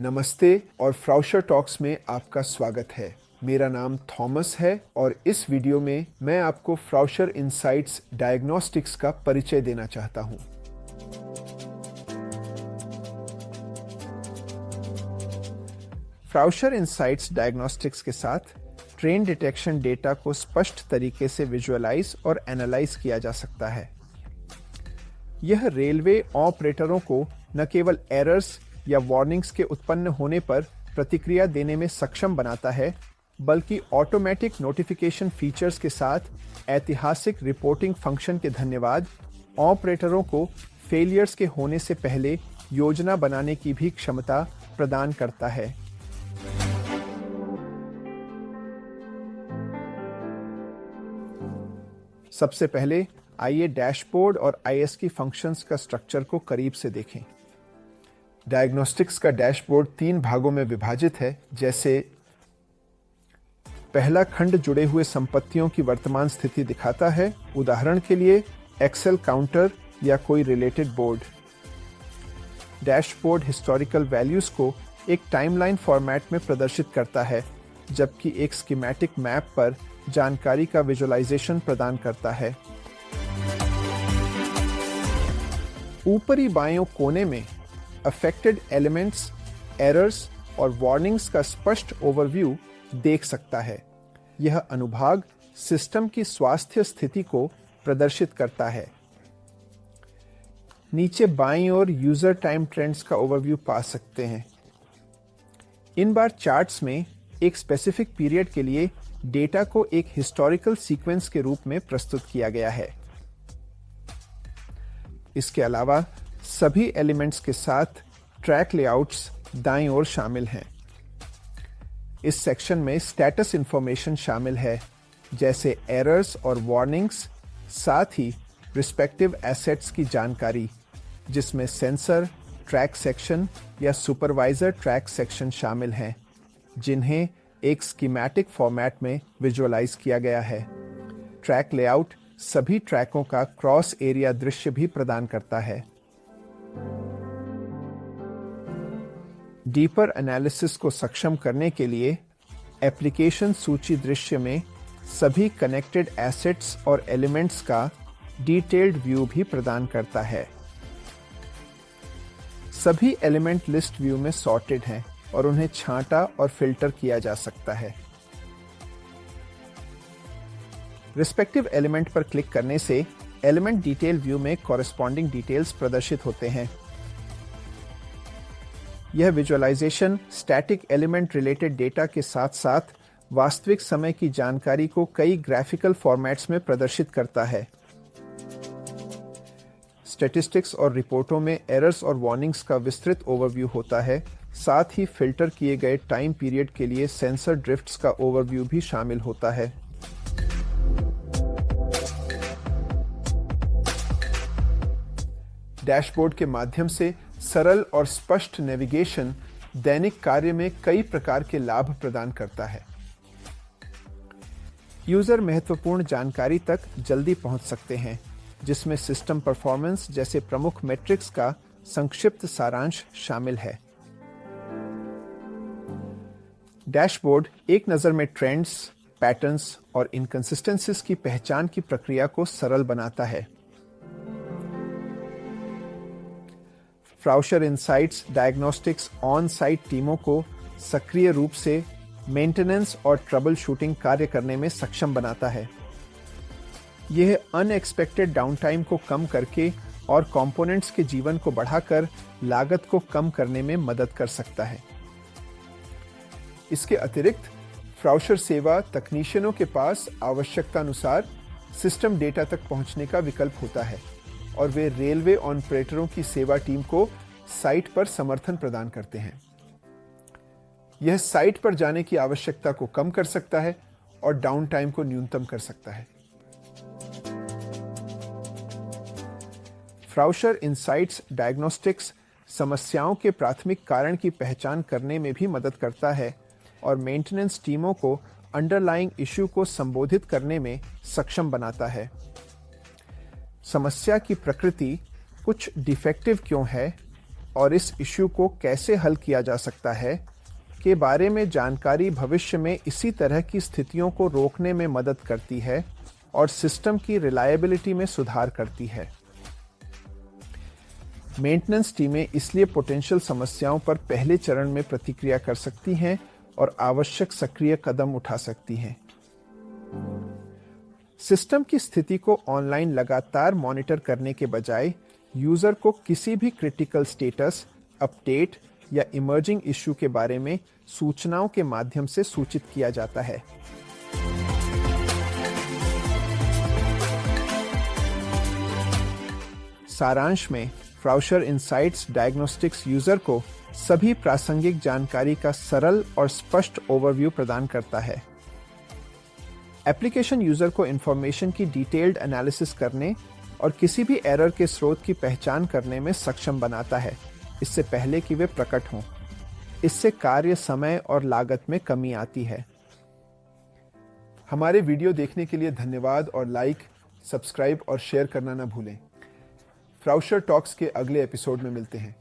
नमस्ते और फ्राउशर टॉक्स में आपका स्वागत है। मेरा नाम थॉमस है और इस वीडियो में मैं आपको फ्राउशर इनसाइट्स डायग्नोस्टिक्स का परिचय देना चाहता हूं। फ्राउशर इनसाइट्स डायग्नोस्टिक्स के साथ ट्रेन डिटेक्शन डेटा को स्पष्ट तरीके से विजुअलाइज और एनालाइज किया जा सकता है। यह रेलवे ऑपरेटरों को न केवल एरर्स या वार्निंग्स के उत्पन्न होने पर प्रतिक्रिया देने में सक्षम बनाता है, बल्कि ऑटोमेटिक नोटिफिकेशन फीचर्स के साथ ऐतिहासिक रिपोर्टिंग फंक्शन के धन्यवाद ऑपरेटरों को फेलियर्स के होने से पहले योजना बनाने की भी क्षमता प्रदान करता है। सबसे पहले आइए डैशबोर्ड और आईएसकी फंक्शंस का स्ट्रक्चर को करीब से देखें। डायग्नोस्टिक्स का डैशबोर्ड 3 भागों में विभाजित है, जैसे पहला खंड जुड़े हुए संपत्तियों की वर्तमान स्थिति दिखाता है, उदाहरण के लिए एक्सेल काउंटर या कोई related board. Dashboard historical values को एक टाइमलाइन फॉर्मेट में प्रदर्शित करता है, जबकि एक स्कीमेटिक मैप पर जानकारी का विजुअलाइजेशन प्रदान करता है। ऊपरी बाएं कोने में अफेक्टेड एलिमेंट्स, एरर्स और वार्निंग्स का स्पष्ट ओवरव्यू देख सकता है। यह अनुभाग सिस्टम की स्वास्थ्य स्थिति को प्रदर्शित करता है। नीचे बाईं ओर यूजर टाइम ट्रेंड्स का ओवरव्यू पा सकते हैं। इन बार चार्ट्स में एक स्पेसिफिक पीरियड के लिए डेटा को एक हिस्टोरिकल सीक्वेंस के रूप में प्रस्तुत किया गया है। इसके अलावा सभी एलिमेंट्स के साथ ट्रैक लेआउट्स दाईं ओर शामिल हैं। इस सेक्शन में स्टेटस इंफॉर्मेशन शामिल है, जैसे एरर्स और वार्निंग्स, साथ ही रिस्पेक्टिव एसेट्स की जानकारी, जिसमें सेंसर ट्रैक सेक्शन या सुपरवाइजर ट्रैक सेक्शन शामिल हैं, जिन्हें एक स्कीमेटिक फॉर्मेट में विजुअलाइज किया गया है। ट्रैक लेआउट सभी ट्रैकों का क्रॉस एरिया दृश्य भी प्रदान करता है। डीपर एनालिसिस को सक्षम करने के लिए एप्लीकेशन सूची दृश्य में सभी कनेक्टेड एसेट्स और एलिमेंट्स का डिटेल्ड व्यू भी प्रदान करता है। सभी एलिमेंट लिस्ट व्यू में सॉर्टेड हैं और उन्हें छांटा और फिल्टर किया जा सकता है। रिस्पेक्टिव एलिमेंट पर क्लिक करने से एलिमेंट डिटेल व्यू में कॉरेस्पॉन्डिंग डिटेल्स प्रदर्शित होते हैं। यह visualisation static element related data के साथ साथ वास्तविक समय की जानकारी को कई ग्राफिकल फॉर्मेट्स में प्रदर्शित करता है। स्टैटिस्टिक्स और रिपोर्टों में एरर्स और वार्निंग्स का विस्तृत ओवरव्यू होता है, साथ ही फिल्टर किए गए टाइम पीरियड के लिए सेंसर ड्रिफ्ट्स का ओवरव्यू भी शामिल होता है। डैशबोर्ड के माध्यम से सरल और स्पष्ट नेविगेशन दैनिक कार्य में कई प्रकार के लाभ प्रदान करता है। यूजर महत्वपूर्ण जानकारी तक जल्दी पहुंच सकते हैं, जिसमें सिस्टम परफॉर्मेंस जैसे प्रमुख मैट्रिक्स का संक्षिप्त सारांश शामिल है। डैशबोर्ड एक नज़र में ट्रेंड्स, पैटर्न्स और इनकंसिस्टेंसीज की पहचान की प्रक्रिया को सरल बनाता है। फ्राउशर इनसाइट्स डायग्नोस्टिक्स ऑन साइट टीमों को सक्रिय रूप से मेंटेनेंस और ट्रबल शूटिंग कार्य करने में सक्षम बनाता है। यह अनएक्सपेक्टेड डाउनटाइम को कम करके और कंपोनेंट्स के जीवन को बढ़ाकर लागत को कम करने में मदद कर सकता है। इसके अतिरिक्त फ्राउशर सेवा तकनीशियनों के पास आवश्यकतानुसार सिस्टम डेटा तक पहुंचने का विकल्प होता है और वे रेलवे ऑपरेटरों की सेवा टीम को साइट पर समर्थन प्रदान करते हैं। यह साइट पर जाने की आवश्यकता को कम कर सकता है और डाउन टाइम को न्यूनतम कर सकता है। फ्राउशर इनसाइट्स डायग्नोस्टिक्स समस्याओं के प्राथमिक कारण की पहचान करने में भी मदद करता है और मेंटेनेंस टीमों को अंडरलाइंग इश्यू को संबोधित करने में सक्षम बनाता है। समस्या की प्रकृति, कुछ डिफेक्टिव क्यों है, और इस इश्यू को कैसे हल किया जा सकता है के बारे में जानकारी भविष्य में इसी तरह की स्थितियों को रोकने में मदद करती है और सिस्टम की रिलायबिलिटी में सुधार करती है। मेंटेनेंस टीमें इसलिए पोटेंशियल समस्याओं पर पहले चरण में प्रतिक्रिया कर सकती हैं और आवश्यक सक्रिय कदम उठा सकती हैं। सिस्टम की स्थिति को ऑनलाइन लगातार मॉनिटर करने के बजाय यूजर को किसी भी क्रिटिकल स्टेटस, अपडेट या इमर्जिंग इश्यू के बारे में सूचनाओं के माध्यम से सूचित किया जाता है। सारांश में फ्राउशर इनसाइट्स डायग्नोस्टिक्स यूजर को सभी प्रासंगिक जानकारी का सरल और स्पष्ट ओवरव्यू प्रदान करता है। एप्लीकेशन यूजर को इंफॉर्मेशन की डिटेल्ड एनालिसिस करने और किसी भी एरर के स्रोत की पहचान करने में सक्षम बनाता है, इससे पहले कि वे प्रकट हों। इससे कार्य समय और लागत में कमी आती है। हमारे वीडियो देखने के लिए धन्यवाद और लाइक, सब्सक्राइब और शेयर करना न भूलें। फ्राउशर टॉक्स के अगले एपिसोड में मिलते हैं।